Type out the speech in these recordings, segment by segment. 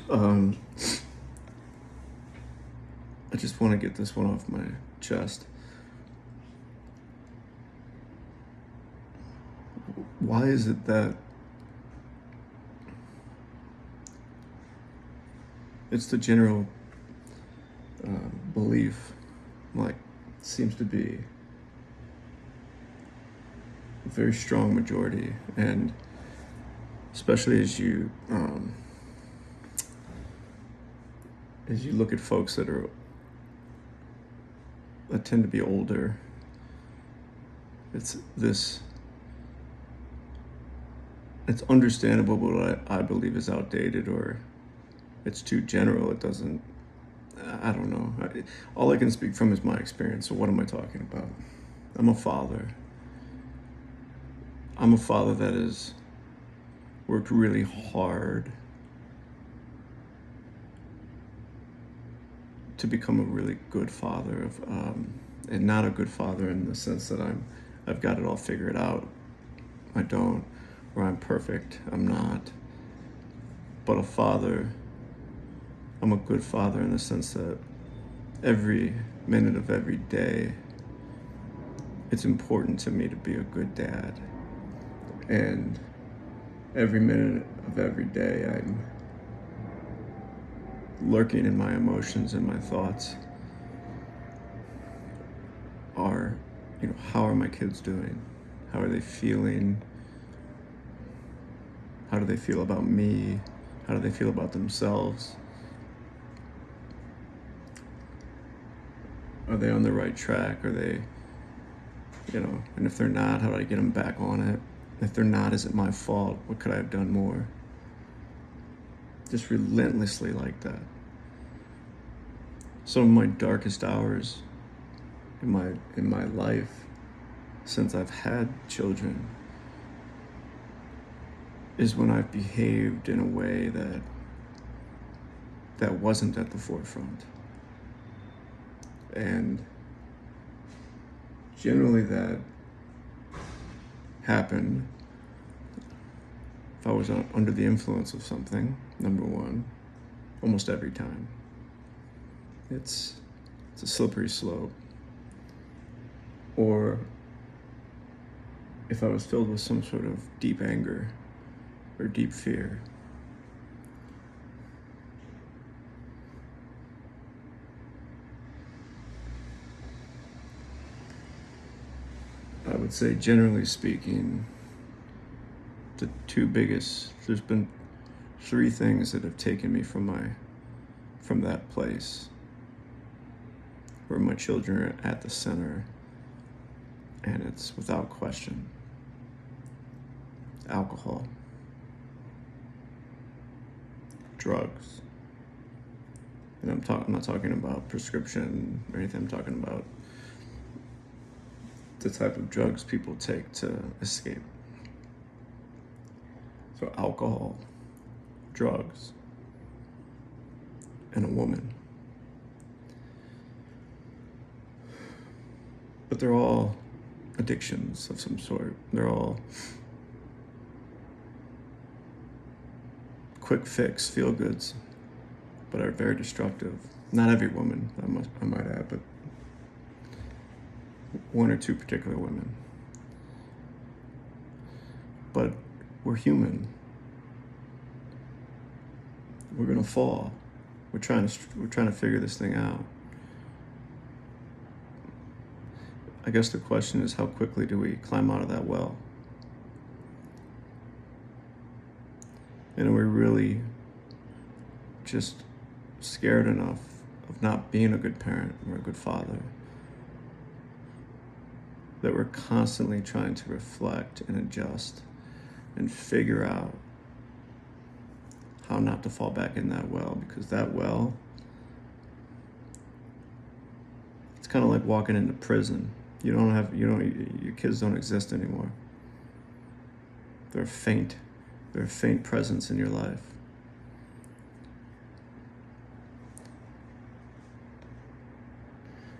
Um, I just want to get this one off my chest. Why is it that it's the general belief, like, seems to be a very strong majority, and especially as you look at folks that tend to be older, it's understandable, but what I believe is outdated, or it's too general. It doesn't, I don't know. All I can speak from is my experience. So what am I talking about? I'm a father. I'm a father that has worked really hard to become a really good father, and not a good father in the sense that I've got it all figured out. I don't, or I'm perfect. I'm not. But a father, I'm a good father in the sense that every minute of every day, it's important to me to be a good dad. And every minute of every day, I'm lurking in my emotions and my thoughts are, how are my kids doing? How are they feeling? How do they feel about me? How do they feel about themselves? Are they on the right track? Are they, and if they're not, how do I get them back on it? If they're not, is it my fault? What could I have done more? Just relentlessly like that. Some of my darkest hours in my life since I've had children is when I've behaved in a way that wasn't at the forefront. And generally that happened if I was under the influence of something, number one, almost every time. It's a slippery slope. Or if I was filled with some sort of deep anger or deep fear. I would say, generally speaking, there's been three things that have taken me from that place where my children are at the center, and it's without question alcohol, drugs, and I'm not talking about prescription or anything. I'm talking about the type of drugs people take to escape. So alcohol, drugs, and a woman. But they're all addictions of some sort. They're all quick fix, feel goods, but are very destructive. Not every woman, I might add, but one or two particular women. But we're human. We're gonna fall. We're trying to figure this thing out. I guess the question is, how quickly do we climb out of that well? And are we really just scared enough of not being a good parent or a good father that we're constantly trying to reflect and adjust and figure out how not to fall back in that well? Because that well, it's kind of like walking into prison. Your kids don't exist anymore. They're a faint presence in your life.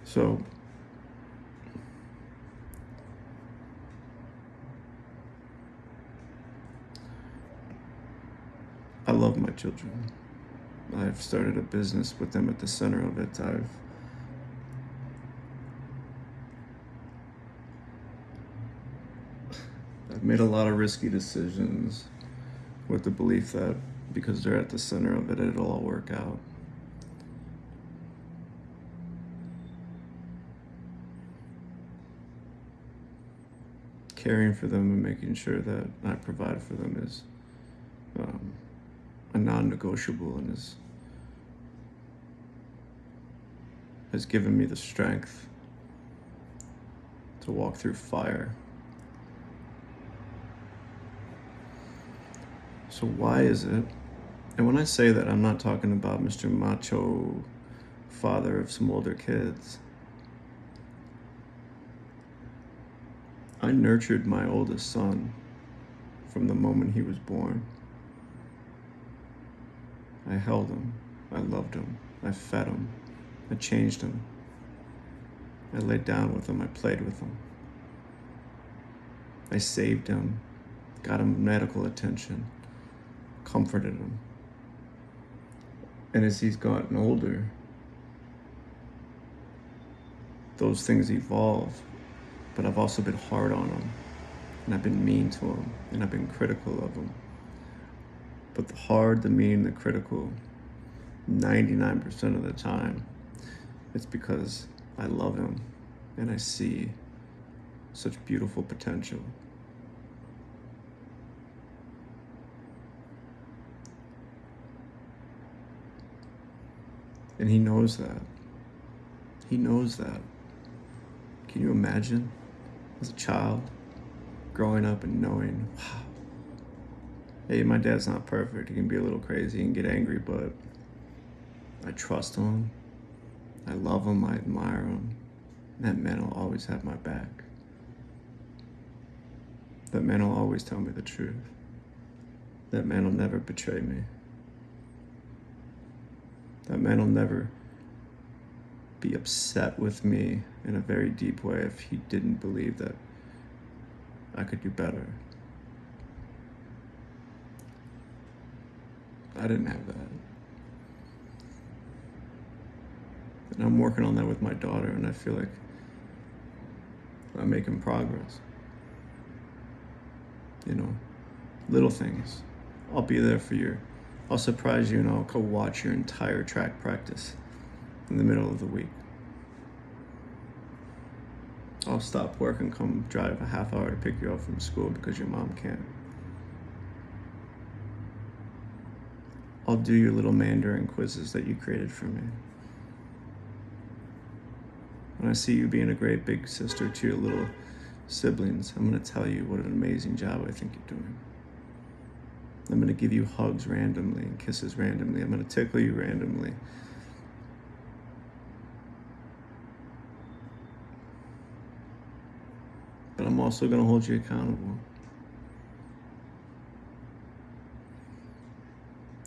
So I love my children. I've started a business with them at the center of it. I've made a lot of risky decisions with the belief that because they're at the center of it, it'll all work out. Caring for them and making sure that I provide for them is a non-negotiable, and has given me the strength to walk through fire. So why is it? And when I say that, I'm not talking about Mr. Macho father of some older kids. I nurtured my oldest son from the moment he was born. I held him, I loved him, I fed him, I changed him. I laid down with him, I played with him. I saved him, got him medical attention, comforted him. And as he's gotten older, those things evolve, but I've also been hard on him, and I've been mean to him, and I've been critical of him. But the hard, the mean, the critical, 99% of the time, it's because I love him and I see such beautiful potential. And he knows that. He knows that. Can you imagine as a child growing up and knowing, wow, hey, my dad's not perfect. He can be a little crazy and get angry, but I trust him. I love him. I admire him. And that man will always have my back. That man will always tell me the truth. That man will never betray me. That man will never be upset with me in a very deep way if he didn't believe that I could do better. I didn't have that. And I'm working on that with my daughter, and I feel like I'm making progress. You know, little things. I'll be there for you. I'll surprise you and I'll go watch your entire track practice in the middle of the week. I'll stop work and come drive a half hour to pick you up from school because your mom can't. I'll do your little Mandarin quizzes that you created for me. When I see you being a great big sister to your little siblings, I'm going to tell you what an amazing job I think you're doing. I'm going to give you hugs randomly and kisses randomly. I'm going to tickle you randomly. But I'm also going to hold you accountable.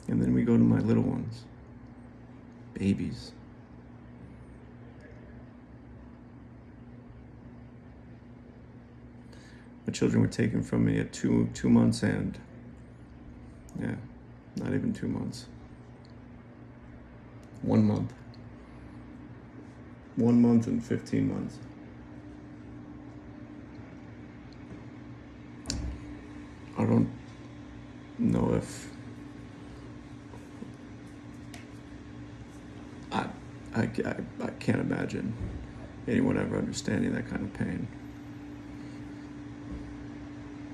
And then we go to my little ones, babies. My children were taken from me at two months and, yeah, not even 2 months. 1 month. 1 month and 15 months. I don't know if I can't imagine anyone ever understanding that kind of pain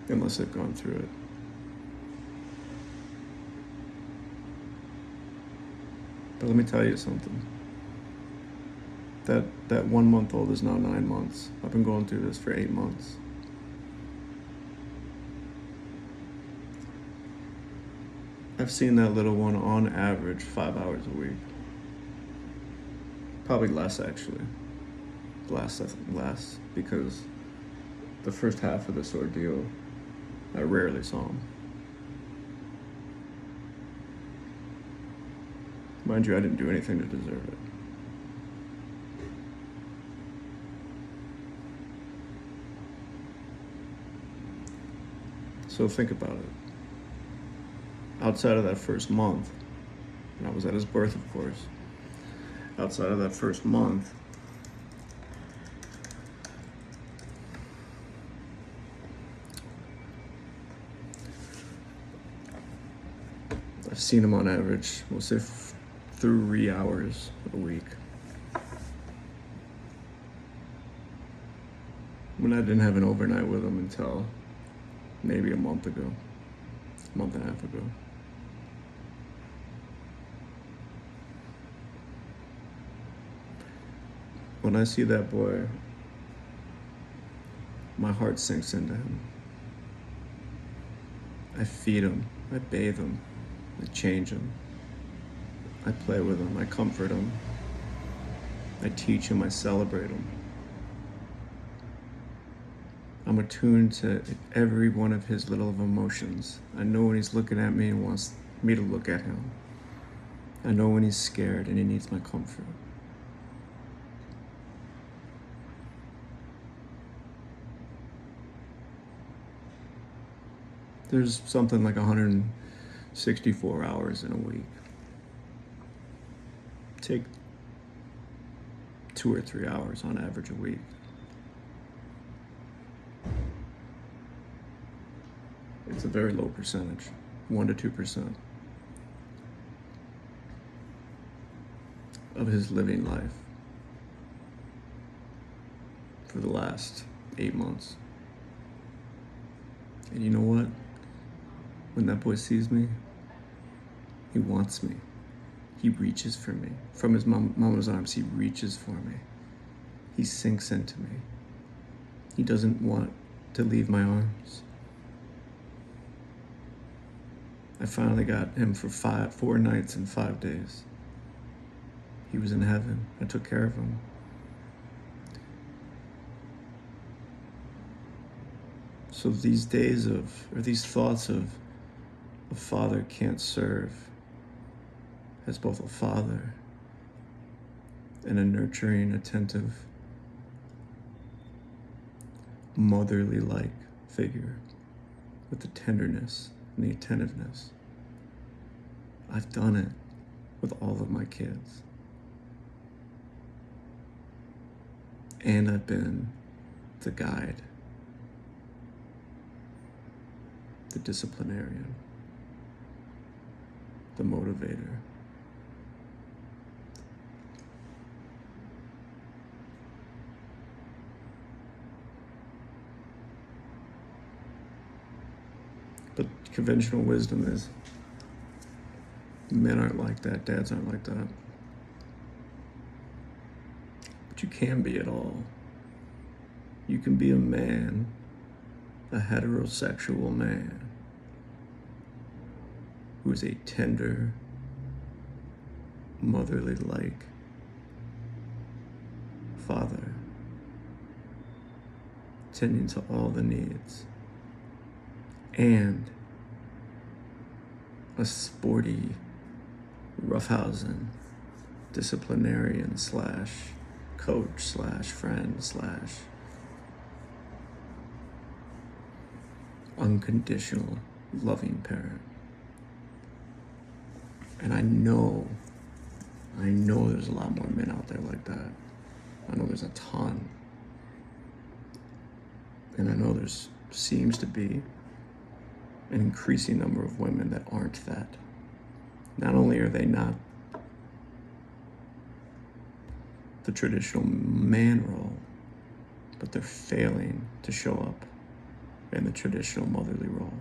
unless they've gone through it. But let me tell you something. That 1 month old is now 9 months. I've been going through this for 8 months. I've seen that little one on average 5 hours a week. Probably less, actually. Less, because the first half of this ordeal, I rarely saw him. Mind you, I didn't do anything to deserve it. So think about it. Outside of that first month, And I was at his birth, of course. Outside of that first month, I've seen him on average, we'll say 3 hours a week. When I didn't have an overnight with him until maybe a month and a half ago. When I see that boy, my heart sinks into him. I feed him, I bathe him, I change him, I play with him, I comfort him, I teach him, I celebrate him. I'm attuned to every one of his little emotions. I know when he's looking at me and wants me to look at him. I know when he's scared and he needs my comfort. There's something like 164 hours in a week. Take 2 or 3 hours on average a week. It's a very low percentage, 1 to 2% of his living life for the last 8 months. And you know what? When that boy sees me, he wants me. He reaches for me. From his mama's arms, he reaches for me. He sinks into me. He doesn't want to leave my arms. I finally got him for 4 nights and 5 days. He was in heaven. I took care of him. So these thoughts of a father can't serve as both a father and a nurturing, attentive, motherly-like figure with the tenderness and the attentiveness. I've done it with all of my kids. And I've been the guide, the disciplinarian, the motivator. But conventional wisdom is men aren't like that, dads aren't like that. But you can be it all. You can be a man, a heterosexual man, who is a tender, motherly-like father, tending to all the needs, and a sporty, roughhousing disciplinarian / coach / friend / unconditional loving parent. And I know there's a lot more men out there like that. I know there's a ton. And I know there's seems to be an increasing number of women that aren't that. Not only are they not the traditional man role, but they're failing to show up in the traditional motherly role.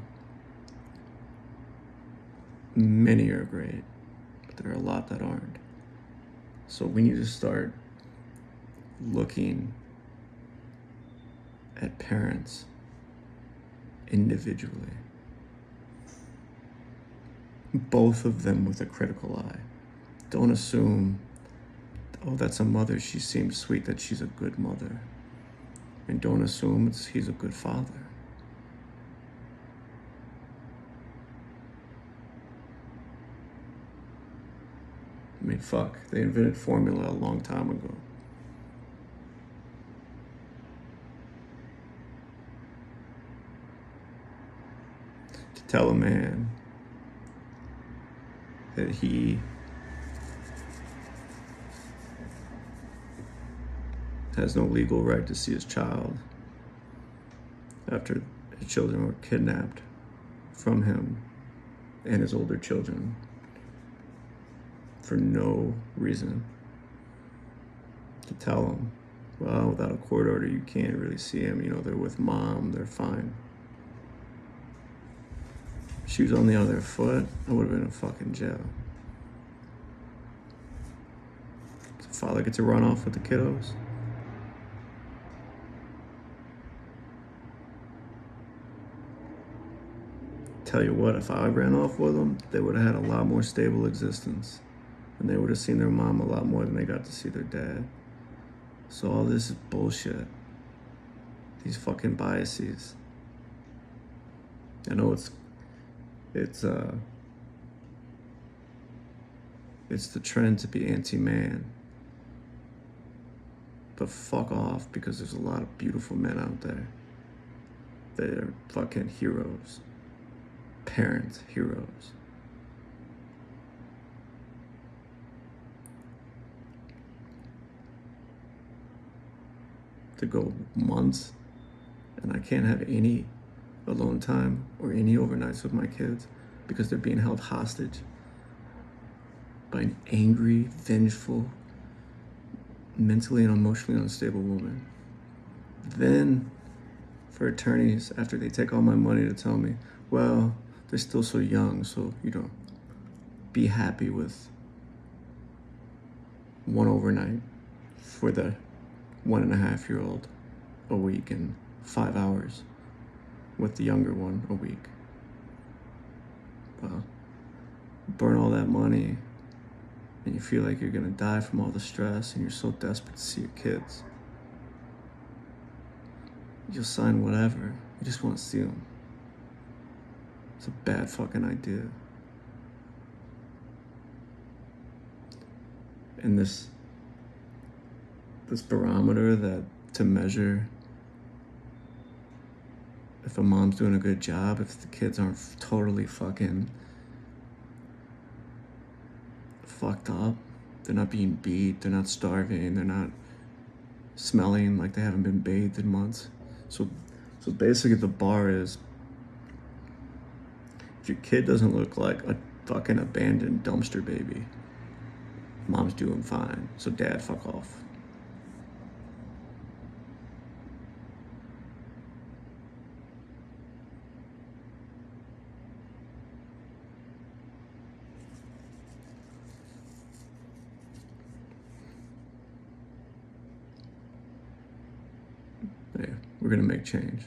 Many are great, but there are a lot that aren't. So we need to start looking at parents individually, both of them with a critical eye. Don't assume, oh, that's a mother, she seems sweet, that she's a good mother. And don't assume he's a good father. I mean, fuck, they invented formula a long time ago. To tell a man that he has no legal right to see his child after his children were kidnapped from him and his older children for no reason. To tell him, well, without a court order, you can't really see him. You know, they're with mom, they're fine. She was on the other foot, I would have been in fucking jail. Does the father get to run off with the kiddos? Tell you what, if I ran off with them, they would have had a lot more stable existence. And they would have seen their mom a lot more than they got to see their dad. So all this is bullshit. These fucking biases. I know it's the trend to be anti-man. But fuck off, because there's a lot of beautiful men out there that are fucking heroes. Parent heroes. To go months and I can't have any alone time or any overnights with my kids because they're being held hostage by an angry, vengeful, mentally and emotionally unstable woman. Then for attorneys, after they take all my money, to tell me, well, they're still so young, so, be happy with one overnight for the 1.5-year-old a week and 5 hours with the younger one a week. Well, burn all that money and you feel like you're gonna die from all the stress and you're so desperate to see your kids. You'll sign whatever. You just want to see them. It's a bad fucking idea. And this barometer that to measure if a mom's doing a good job, if the kids aren't totally fucking fucked up, they're not being beat, they're not starving, they're not smelling like they haven't been bathed in months. So basically the bar is, if your kid doesn't look like a fucking abandoned dumpster baby, mom's doing fine. So dad, fuck off. Yeah, we're gonna make change.